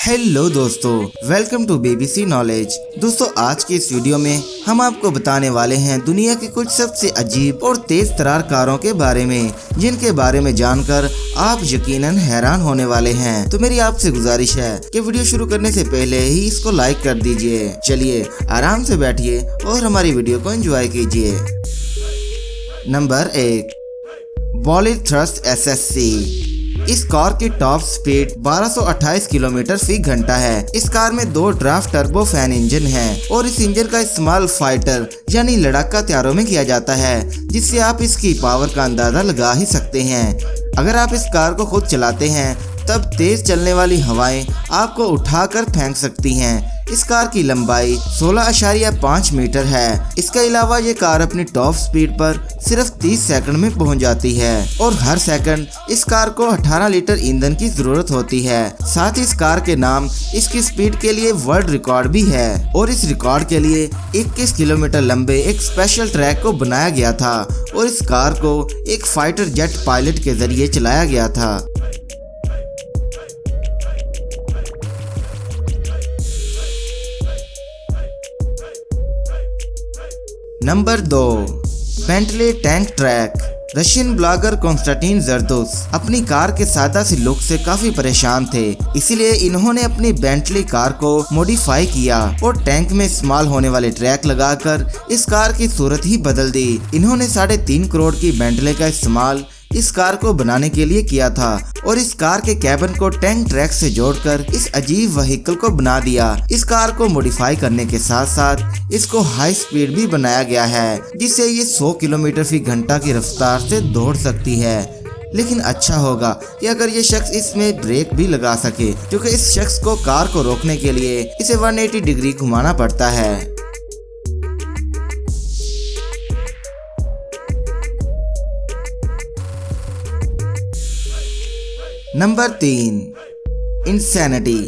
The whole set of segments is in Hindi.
हेलो दोस्तों, वेलकम टू BBC नॉलेज। दोस्तों, आज की इस वीडियो में हम आपको बताने वाले हैं दुनिया की कुछ सबसे अजीब और तेज तरार कारों के बारे में, जिनके बारे में जानकर आप यकीनन हैरान होने वाले हैं। तो मेरी आपसे गुजारिश है कि वीडियो शुरू करने से पहले ही इसको लाइक कर दीजिए। चलिए आराम से बैठिए और हमारी वीडियो को एंजॉय कीजिए। Number 1, bolide thrust SSC। इस कार की टॉप स्पीड 1228 किलोमीटर फी घंटा है। इस कार में 2 ड्राफ्ट टर्बो फैन इंजन है और इस इंजन का इस्तेमाल फाइटर यानी लड़ाका हथियारों में किया जाता है, जिससे आप इसकी पावर का अंदाजा लगा ही सकते हैं। अगर आप इस कार को खुद चलाते हैं तब तेज चलने वाली हवाएं आपको उठाकर फेंक सकती हैं। इस कार की लंबाई 16.5 मीटर है। इसके अलावा ये कार अपनी टॉप स्पीड पर सिर्फ 30 सेकंड में पहुंच जाती है और हर सेकंड इस कार को 18 लीटर ईंधन की जरूरत होती है। साथ ही इस कार के नाम इसकी स्पीड के लिए वर्ल्ड रिकॉर्ड भी है और इस रिकॉर्ड के लिए 21 किलोमीटर लंबे एक स्पेशल ट्रैक को बनाया गया था और इस कार को एक फाइटर जेट पायलट के जरिए चलाया गया था। Number 2, Bentley tank track. Russian blogger Konstantin Zardos अपनी कार के सादा सी लुक से काफी परेशान थे, इसीलिए इन्होंने अपनी बेंटली कार को मॉडिफाई किया और टैंक में इस्तेमाल होने वाले ट्रैक लगाकर इस कार की सूरत ही बदल दी। इन्होंने 3.5 करोड़ की बेंटले का इस्तेमाल इस कार को बनाने के लिए किया था और इस कार के कैबिन को टैंक ट्रैक से जोड़कर इस अजीब व्हीकल को बना दिया। इस कार को मॉडिफाई करने के साथ साथ इसको हाई स्पीड भी बनाया गया है, जिससे ये 100 किलोमीटर फी घंटा की रफ्तार से दौड़ सकती है। लेकिन अच्छा होगा कि अगर ये शख्स इसमें ब्रेक भी लगा सके, क्योंकि इस शख्स को कार को रोकने के लिए इसे 180 डिग्री घुमाना पड़ता है। Number 3, insanity.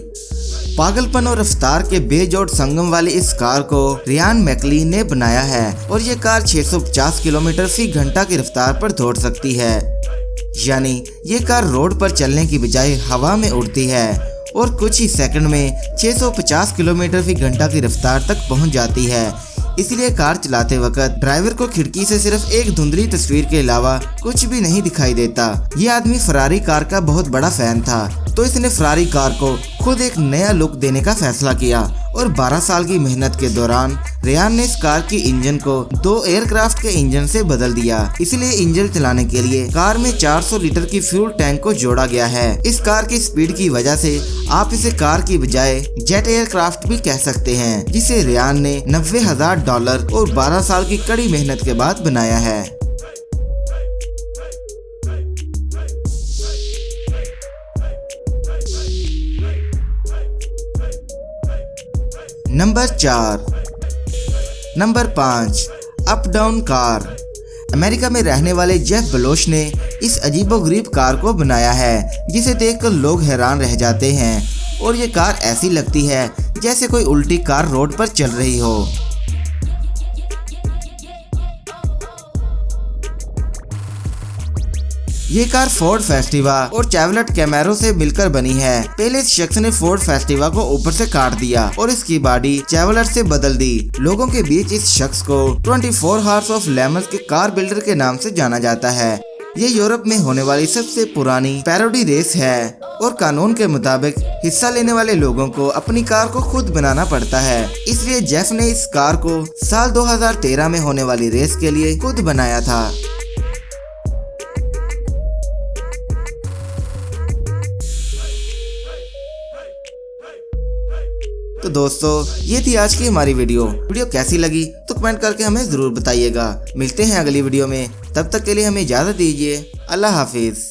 पागलपन और रफ्तार के बेजोड़ संगम वाली इस कार को रियान मैकलीन ने बनाया है और ये कार 650 किलोमीटर फी घंटा की रफ्तार पर दौड़ सकती है। यानी ये कार रोड पर चलने की बजाय हवा में उड़ती है और कुछ ही सेकंड में 650 किलोमीटर फी घंटा की रफ्तार तक पहुंच जाती है। इसलिए कार चलाते वक्त ड्राइवर को खिड़की से सिर्फ एक धुंधली तस्वीर के अलावा कुछ भी नहीं दिखाई देता। ये आदमी फरारी कार का बहुत बड़ा फैन था, तो इसने फरारी कार को खुद एक नया लुक देने का फैसला किया और 12 साल की मेहनत के दौरान रियान ने इस कार की इंजन को 2 एयरक्राफ्ट के इंजन से बदल दिया। इसलिए इंजन चलाने के लिए कार में 400 लीटर की फ्यूल टैंक को जोड़ा गया है। इस कार की स्पीड की वजह से आप इसे कार की बजाय जेट एयरक्राफ्ट भी कह सकते हैं, जिसे रियान ने $90,000 और 12 साल की कड़ी मेहनत के बाद बनाया है। Number 5, up down car. America में रहने वाले जेफ बेजोस ने इस अजीबोगरीब कार को बनाया है, जिसे देखकर लोग हैरान रह जाते हैं और ये कार ऐसी लगती है जैसे कोई उल्टी कार रोड पर चल रही हो। ये कार फोर्ड फेस्टिवा और चेवलेट कैमेरो से मिलकर बनी है। पहले इस शख्स ने फोर्ड फेस्टिवा को ऊपर से काट दिया और इसकी बॉडी चेवलेट से बदल दी। लोगों के बीच इस शख्स को 24 हार्स ऑफ लेमन्स के कार बिल्डर के नाम से जाना जाता है। ये यूरोप में होने वाली सबसे पुरानी पैरोडी रेस है और कानून के मुताबिक हिस्सा लेने वाले लोगों को अपनी कार को खुद बनाना पड़ता है। इसलिए जेफ ने इस कार को साल 2013 में होने वाली रेस के लिए खुद बनाया था। तो दोस्तों, ये थी आज की हमारी वीडियो कैसी लगी तो कमेंट करके हमें जरूर बताइएगा। मिलते हैं अगली वीडियो में, तब तक के लिए हमें इजाजत दीजिए। अल्लाह हाफिज।